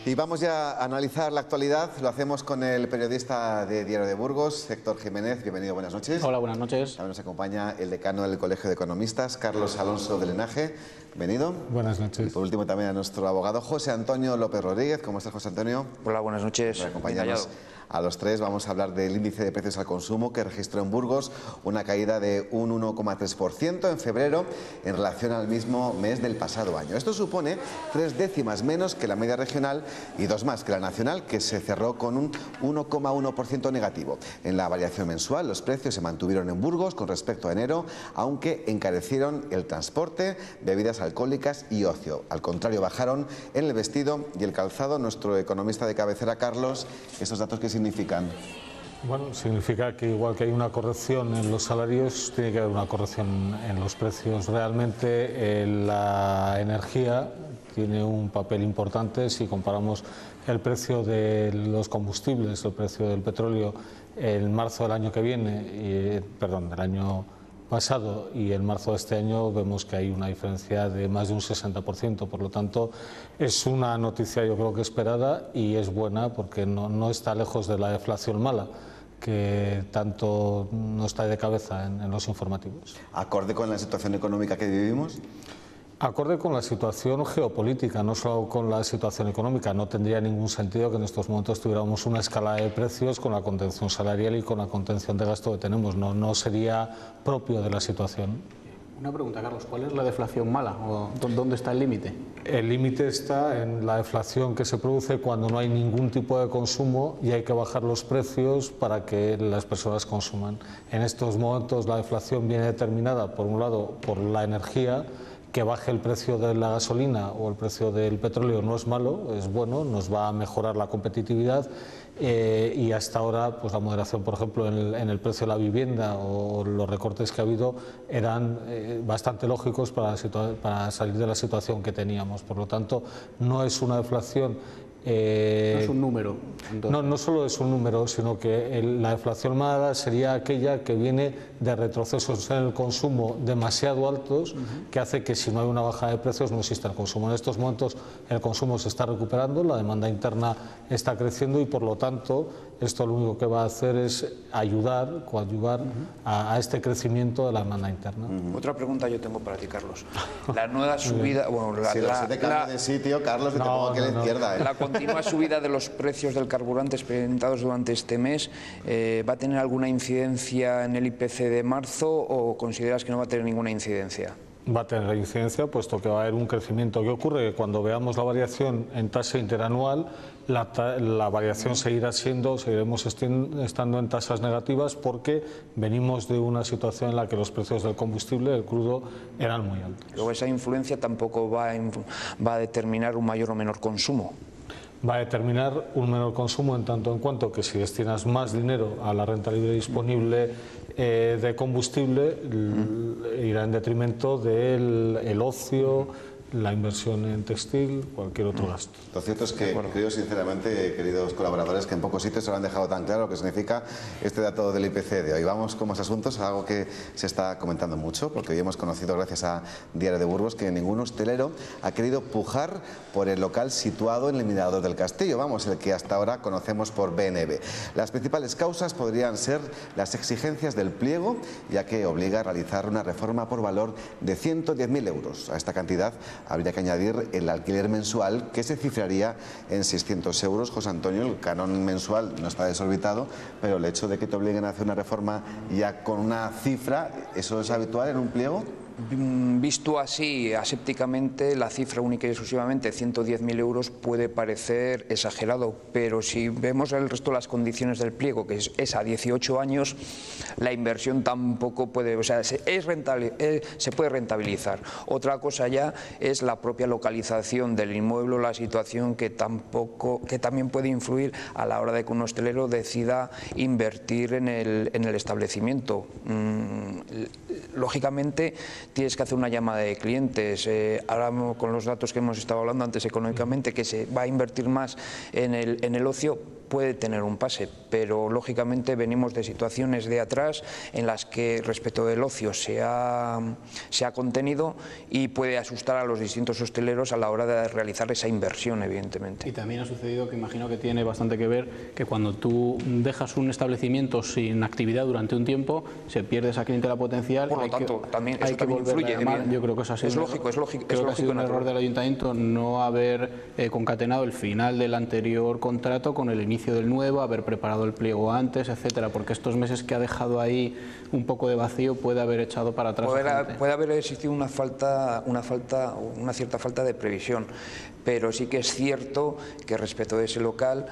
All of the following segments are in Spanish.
Y vamos ya a analizar la actualidad. Lo hacemos con el periodista de Diario de Burgos, Héctor Jiménez. Bienvenido, buenas noches. Hola, buenas noches. También nos acompaña el decano del Colegio de Economistas, Carlos Alonso de Lenaje. Bienvenido. Buenas noches. Y por último también a nuestro abogado José Antonio López Rodríguez. ¿Cómo estás, José Antonio? Hola, buenas noches. Para acompañarnos a los tres vamos a hablar del índice de precios al consumo que registró en Burgos una caída de un 1,3% en febrero en relación al mismo mes del pasado año. Esto supone 3 décimas menos que la media regional y 2 más que la nacional, que se cerró con un 1,1% negativo. En la variación mensual los precios se mantuvieron en Burgos con respecto a enero, aunque encarecieron el transporte, bebidas alcohólicas y ocio. Al contrario, bajaron en el vestido y el calzado. Nuestro economista de cabecera, Carlos, ¿estos datos qué significan? Bueno, significa que igual que hay una corrección en los salarios, tiene que haber una corrección en los precios. Realmente la energía tiene un papel importante. Si comparamos el precio de los combustibles, el precio del petróleo en marzo del año que viene, del año pasado y en marzo de este año, vemos que hay una diferencia de más de un 60%. Por lo tanto, es una noticia yo creo que esperada y es buena porque no está lejos de la deflación mala, que tanto no está de cabeza en los informativos. ¿Acorde con la situación económica que vivimos? Acorde con la situación geopolítica, no solo con la situación económica. No tendría ningún sentido que en estos momentos tuviéramos una escala de precios con la contención salarial y con la contención de gasto que tenemos. No sería propio de la situación. Una pregunta, Carlos, ¿cuál es la deflación mala? ¿O dónde está el límite? El límite está en la deflación que se produce cuando no hay ningún tipo de consumo y hay que bajar los precios para que las personas consuman. En estos momentos la deflación viene determinada, por un lado, por la energía. Que baje el precio de la gasolina o el precio del petróleo no es malo, es bueno, nos va a mejorar la competitividad y hasta ahora pues la moderación, por ejemplo, en el precio de la vivienda o los recortes que ha habido eran bastante lógicos para salir de la situación que teníamos. Por lo tanto, no es una deflación. No es un número. No solo es un número, sino que la deflación mala sería aquella que viene de retrocesos en el consumo demasiado altos, que hace que si no hay una baja de precios no exista el consumo. En estos momentos el consumo se está recuperando, la demanda interna está creciendo y por lo tanto esto lo único que va a hacer es coadyuvar a este crecimiento de la demanda interna. Otra pregunta yo tengo para ti, Carlos. La nueva subida... Si te cambia de sitio, Carlos, te pongo aquí a la izquierda. La continua subida de los precios del carburante experimentados durante este mes, ¿va a tener alguna incidencia en el IPC de marzo o consideras que no va a tener ninguna incidencia? Va a tener incidencia, puesto que va a haber un crecimiento. ¿Qué ocurre? Cuando veamos la variación en tasa interanual, la variación seguiremos estando en tasas negativas porque venimos de una situación en la que los precios del combustible, del crudo, eran muy altos. Luego esa influencia tampoco va a determinar un mayor o menor consumo. Va a determinar un menor consumo en tanto en cuanto que si destinas más dinero a la renta libre disponible de combustible, irá en detrimento del ocio, la inversión en textil, cualquier otro gasto. Lo cierto es que creo sinceramente, queridos colaboradores, que en pocos sitios se lo han dejado tan claro lo que significa este dato del IPC de hoy. Vamos con más asuntos, algo que se está comentando mucho, porque hoy hemos conocido, gracias a Diario de Burgos, que ningún hostelero ha querido pujar por el local situado en el Mirador del Castillo, el que hasta ahora conocemos por BNB. Las principales causas podrían ser las exigencias del pliego, ya que obliga a realizar una reforma por valor de 110.000 euros. A esta cantidad habría que añadir el alquiler mensual, que se cifraría en 600 euros. José Antonio, el canon mensual no está desorbitado, pero el hecho de que te obliguen a hacer una reforma ya con una cifra, ¿eso es habitual en un pliego? Visto así, asépticamente, la cifra única y exclusivamente 110.000 euros puede parecer exagerado, pero si vemos el resto de las condiciones del pliego, que es a 18 años, la inversión tampoco puede, se puede rentabilizar. Otra cosa ya es la propia localización del inmueble, la situación que también puede influir a la hora de que un hostelero decida invertir en el establecimiento. Lógicamente, tienes que hacer una llamada de clientes. Ahora con los datos que hemos estado hablando antes económicamente, que se va a invertir más en el ocio, puede tener un pase, pero lógicamente venimos de situaciones de atrás en las que respecto del ocio se ha contenido y puede asustar a los distintos hosteleros a la hora de realizar esa inversión, evidentemente. Y también ha sucedido, que imagino que tiene bastante que ver, que cuando tú dejas un establecimiento sin actividad durante un tiempo, se pierde esa clientela potencial. Por lo tanto, también eso hay que también volverla influye. a llamar. Yo creo que eso ha sido es lógico, es lógico. Creo que ha sido un error del ayuntamiento no haber concatenado el final del anterior contrato con el inicio del nuevo, haber preparado el pliego antes, etcétera, porque estos meses que ha dejado ahí un poco de vacío puede haber echado para atrás. Puede haber existido una cierta falta de previsión, pero sí que es cierto que respecto de ese local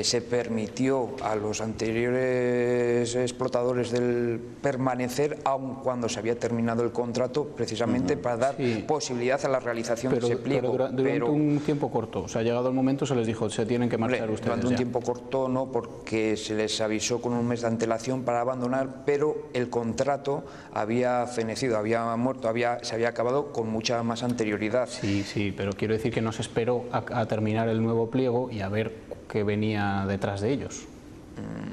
se permitió a los anteriores explotadores del permanecer aun cuando se había terminado el contrato, precisamente para dar posibilidad a la realización de ese pliego. Pero durante un tiempo corto, o sea, llegado el momento se les dijo, se tienen que marchar ustedes. Durante un tiempo corto no, porque se les avisó con un mes de antelación para abandonar, pero el contrato había fenecido, había muerto, se había acabado con mucha más anterioridad. Sí, pero quiero decir que no se esperó a terminar el nuevo pliego y a ver qué venía detrás de ellos,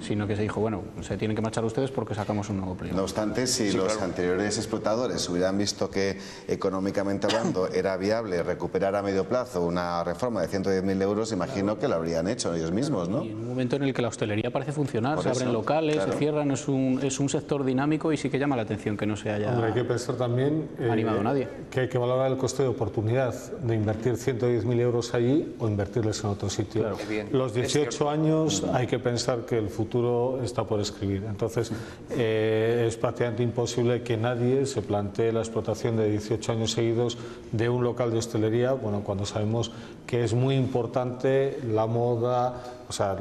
sino que se dijo, bueno, se tienen que marchar ustedes porque sacamos un nuevo pliego. No obstante, si los anteriores explotadores hubieran visto que económicamente hablando era viable recuperar a medio plazo una reforma de 110.000 euros, imagino que lo habrían hecho ellos mismos, ¿no? Y en un momento en el que la hostelería parece funcionar, se abren locales, se cierran, es un sector dinámico y sí que llama la atención que no se haya hay que pensar también animado nadie. Que hay que valorar el coste de oportunidad de invertir 110.000 euros allí o invertirles en otro sitio. Claro. Los 18 años hay que pensar que el futuro está por escribir. Entonces, es prácticamente imposible que nadie se plantee la explotación de 18 años seguidos de un local de hostelería, bueno, cuando sabemos que es muy importante la moda. O sea,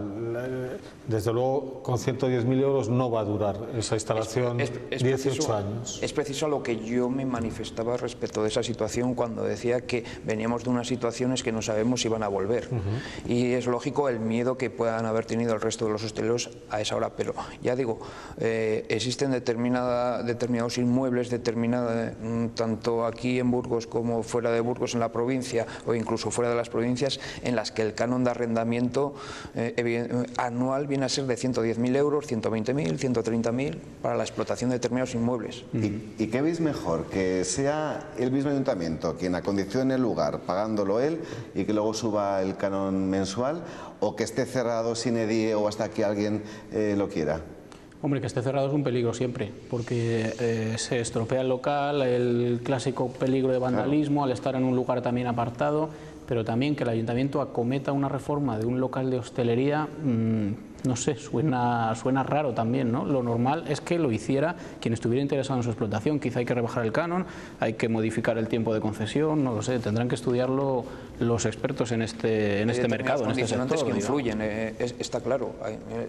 desde luego con 110.000 euros no va a durar esa instalación 18 años. Es preciso a lo que yo me manifestaba respecto de esa situación cuando decía que veníamos de unas situaciones que no sabemos si van a volver. Y es lógico el miedo que puedan haber tenido el resto de los hosteleros a esa hora. Pero ya digo, existen determinados inmuebles, tanto aquí en Burgos como fuera de Burgos, en la provincia o incluso fuera de las provincias, en las que el canon de arrendamiento anual viene a ser de 110.000 euros, 120.000, 130.000 para la explotación de determinados inmuebles. ¿Y qué veis mejor? ¿Que sea el mismo ayuntamiento quien acondicione el lugar pagándolo él y que luego suba el canon mensual, o que esté cerrado sin edie o hasta que alguien lo quiera? Hombre, que esté cerrado es un peligro siempre, porque se estropea el local, el clásico peligro de vandalismo al estar en un lugar también apartado, pero también que el ayuntamiento acometa una reforma de un local de hostelería, no sé, suena raro también, ¿no? Lo normal es que lo hiciera quien estuviera interesado en su explotación. Quizá hay que rebajar el canon, hay que modificar el tiempo de concesión, no lo sé, tendrán que estudiarlo los expertos en este mercado, en este sector. Que influyen, está claro.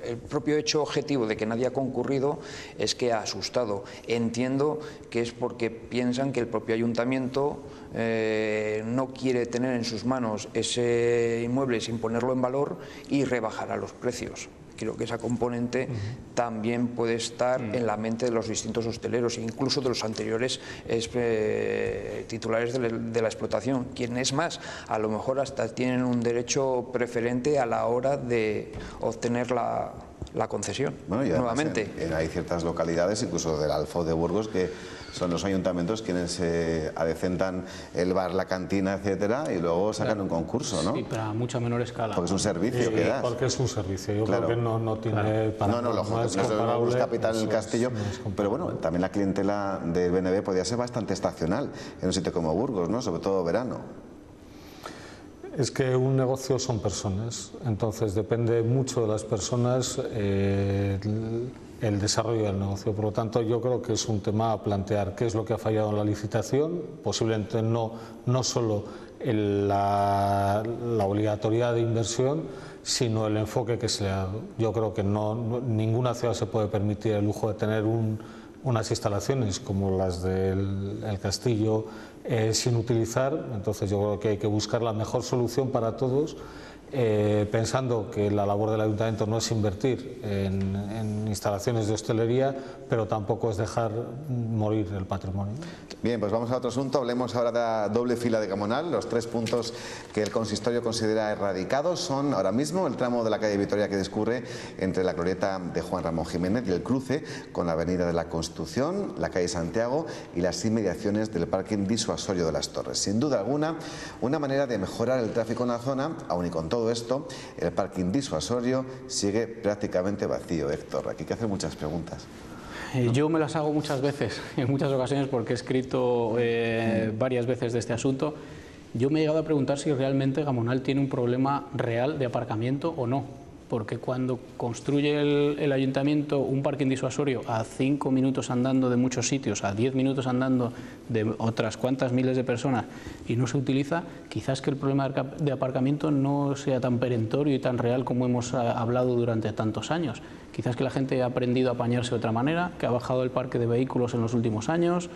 El propio hecho objetivo de que nadie ha concurrido es que ha asustado. Entiendo que es porque piensan que el propio ayuntamiento no quiere tener en sus manos ese inmueble sin ponerlo en valor y rebajará los precios. Creo que esa componente también puede estar en la mente de los distintos hosteleros, incluso de los anteriores titulares de la explotación. Quien es más, a lo mejor hasta tienen un derecho preferente a la hora de obtener la concesión. Bueno, y nuevamente. Hay ciertas localidades, incluso del Alfo de Burgos, que son los ayuntamientos quienes adecentan el bar, la cantina, etcétera, y luego sacan un concurso, ¿no? Sí, pero a mucha menor escala. Porque es un servicio que das. Porque es un servicio. Yo creo que no tiene... No es capital en el Castillo, pero bueno, también la clientela del BNB podría ser bastante estacional en un sitio como Burgos, ¿no? Sobre todo verano. Es que un negocio son personas, entonces depende mucho de las personas el desarrollo del negocio. Por lo tanto, yo creo que es un tema a plantear qué es lo que ha fallado en la licitación, posiblemente no solo la obligatoriedad de inversión, sino el enfoque que se le ha dado. Yo creo que ninguna ciudad se puede permitir el lujo de tener unas instalaciones como las del Castillo sin utilizar. Entonces yo creo que hay que buscar la mejor solución para todos pensando que la labor del ayuntamiento no es invertir en instalaciones de hostelería, pero tampoco es dejar morir el patrimonio. Bien, pues vamos a otro asunto. Hablemos ahora de la doble fila de Gamonal. Los 3 puntos que el consistorio considera erradicados son ahora mismo el tramo de la calle Vitoria que discurre entre la glorieta de Juan Ramón Jiménez y el cruce con la avenida de la Constitución, la calle Santiago y las inmediaciones del parking disuasorio de las Torres. Sin duda alguna, una manera de mejorar el tráfico en la zona. Aún y con todo esto, el parking disuasorio sigue prácticamente vacío. Héctor, aquí hay que hacer muchas preguntas. Yo me las hago muchas veces, en muchas ocasiones, porque he escrito varias veces de este asunto. Yo me he llegado a preguntar si realmente Gamonal tiene un problema real de aparcamiento o no, porque cuando construye el ayuntamiento un parking disuasorio a 5 minutos andando de muchos sitios, a 10 minutos andando de otras cuantas miles de personas y no se utiliza, quizás que el problema de aparcamiento no sea tan perentorio y tan real como hemos hablado durante tantos años. Quizás que la gente ha aprendido a apañarse de otra manera, que ha bajado el parque de vehículos en los últimos años,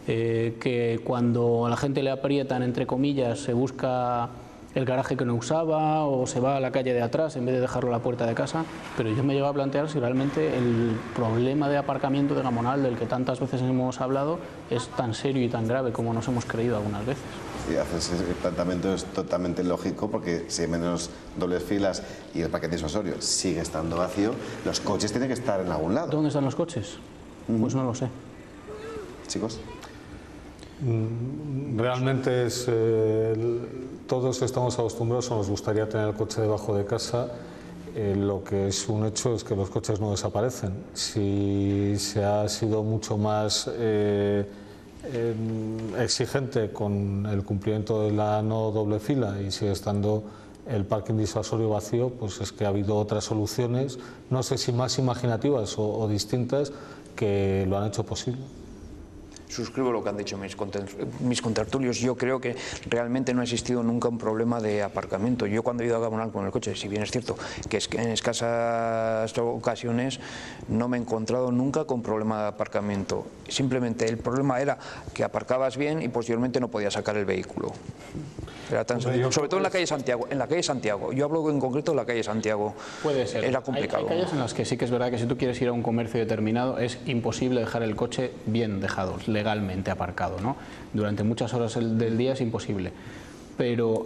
que cuando a la gente le aprietan, entre comillas, se busca el garaje que no usaba o se va a la calle de atrás en vez de dejarlo a la puerta de casa. Pero yo me llego a plantear si realmente el problema de aparcamiento de Gamonal, del que tantas veces hemos hablado, es tan serio y tan grave como nos hemos creído algunas veces. Sí, haces el planteamiento es totalmente lógico, porque si hay menos dobles filas y el parque disuasorio sigue estando vacío, los coches tienen que estar en algún lado. ¿Dónde están los coches? Pues no lo sé. Chicos. Realmente todos estamos acostumbrados o nos gustaría tener el coche debajo de casa. Lo que es un hecho es que los coches no desaparecen. Si se ha sido mucho más exigente con el cumplimiento de la no doble fila y sigue estando el parking disuasorio vacío, pues es que ha habido otras soluciones, no sé si más imaginativas o distintas, que lo han hecho posible. Suscribo lo que han dicho mis contertulios. Yo creo que realmente no ha existido nunca un problema de aparcamiento. Yo cuando he ido a Gamonal con el coche, si bien es cierto que en escasas ocasiones no me he encontrado nunca con problema de aparcamiento. Simplemente el problema era que aparcabas bien y posteriormente no podías sacar el vehículo. Era tan sencillo. Sobre todo en la calle Santiago. En la calle Santiago. Yo hablo en concreto de la calle Santiago. Puede ser. Era complicado. Hay calles en las que sí que es verdad que si tú quieres ir a un comercio determinado es imposible dejar el coche bien dejado, legalmente aparcado, ¿no? Durante muchas horas del día es imposible. Pero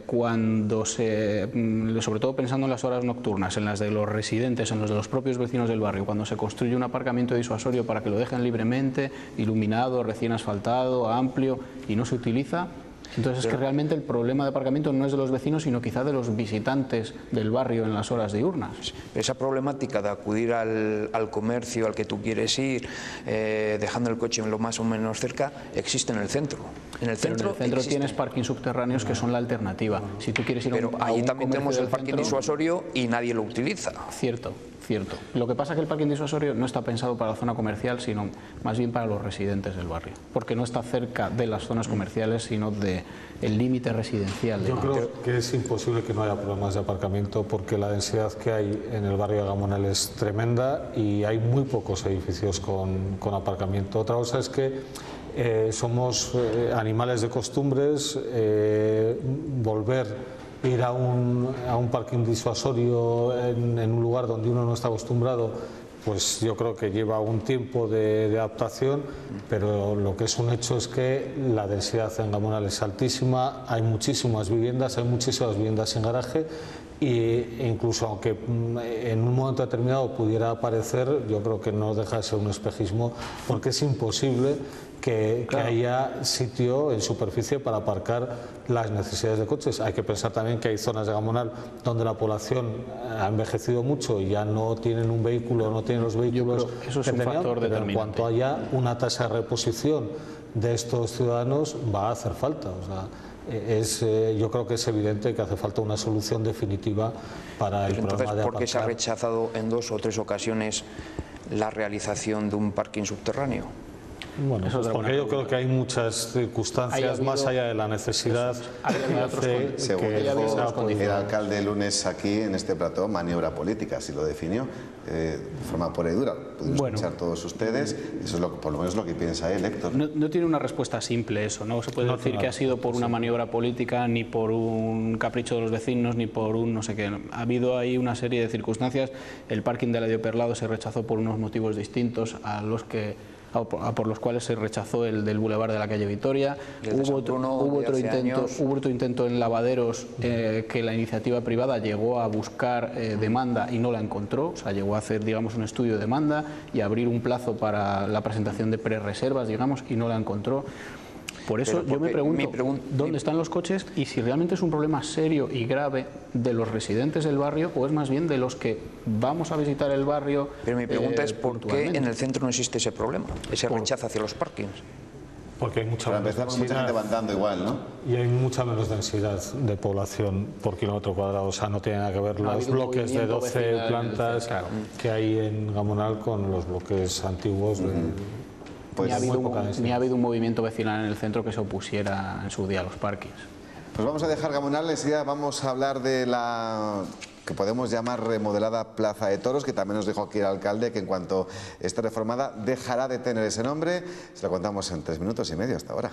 cuando sobre todo pensando en las horas nocturnas, en las de los residentes, en los de los propios vecinos del barrio, cuando se construye un aparcamiento disuasorio para que lo dejen libremente, iluminado, recién asfaltado, amplio, y no se utiliza, entonces es que realmente el problema de aparcamiento no es de los vecinos, sino quizá de los visitantes del barrio en las horas diurnas. Esa problemática de acudir al comercio al que tú quieres ir, dejando el coche lo más o menos cerca, existe en el centro. En el centro tienes parking subterráneos que son la alternativa. Si tú quieres ir Pero a ahí un también tenemos el parking centro, disuasorio y nadie lo utiliza. Cierto. Lo que pasa es que el parking disuasorio no está pensado para la zona comercial, sino más bien para los residentes del barrio, porque no está cerca de las zonas comerciales, sino del límite residencial. Yo creo que es imposible que no haya problemas de aparcamiento, porque la densidad que hay en el barrio de Gamonal es tremenda y hay muy pocos edificios con aparcamiento. Otra cosa es que somos animales de costumbres. Ir a un parking disuasorio en un lugar donde uno no está acostumbrado, pues yo creo que lleva un tiempo de adaptación, pero lo que es un hecho es que la densidad en Gamonal es altísima, hay muchísimas viviendas sin garaje, e incluso aunque en un momento determinado pudiera aparecer, yo creo que no deja de ser un espejismo, porque es imposible que haya sitio en superficie para aparcar las necesidades de coches. Hay que pensar también que hay zonas de Gamonal donde la población ha envejecido mucho y ya no tienen un vehículo, no tienen los vehículos eso es un factor pero determinante. En cuanto haya una tasa de reposición de estos ciudadanos, va a hacer falta. O sea, yo creo que es evidente que hace falta una solución definitiva para el problema de aparcar. ¿Por qué se ha rechazado en 2 o 3 ocasiones la realización de un parking subterráneo? Bueno, Eso pues es porque yo creo que hay muchas circunstancias más allá de la necesidad que hace Según que dijo sea el alcalde el lunes aquí en este plató, maniobra política, así lo definió, de forma pura y dura. Pudimos escuchar todos ustedes, eso es por lo menos lo que piensa él, Héctor. No tiene una respuesta simple eso, no se puede decir que ha sido por una maniobra política, ni por un capricho de los vecinos, ni por un no sé qué. Ha habido ahí una serie de circunstancias. El parking de Eladio Perlado se rechazó por unos motivos distintos por los cuales se rechazó el del Boulevard de la calle Vitoria. Hubo otro intento en Lavaderos, que la iniciativa privada llegó a buscar demanda y no la encontró, o sea, llegó a hacer, digamos, un estudio de demanda y abrir un plazo para la presentación de prerreservas, digamos, y no la encontró. Por eso yo me pregunto dónde están los coches y si realmente es un problema serio y grave de los residentes del barrio o es más bien de los que vamos a visitar el barrio. Pero mi pregunta es ¿por qué en el centro no existe ese problema, ese rechazo hacia los parkings? Porque hay mucha menos mucha gente andando igual, ¿no? Y hay mucha menos densidad de población por kilómetro cuadrado, o sea, no tiene nada que ver los bloques de 12 plantas que hay en Gamonal con los bloques antiguos. Ni ha habido un movimiento vecinal en el centro que se opusiera en su día a los parkings. Pues vamos a dejar Gamonal, enseguida vamos a hablar de la que podemos llamar remodelada Plaza de Toros, que también nos dijo aquí el alcalde que en cuanto esté reformada dejará de tener ese nombre. Se lo contamos en 3 minutos y medio hasta ahora.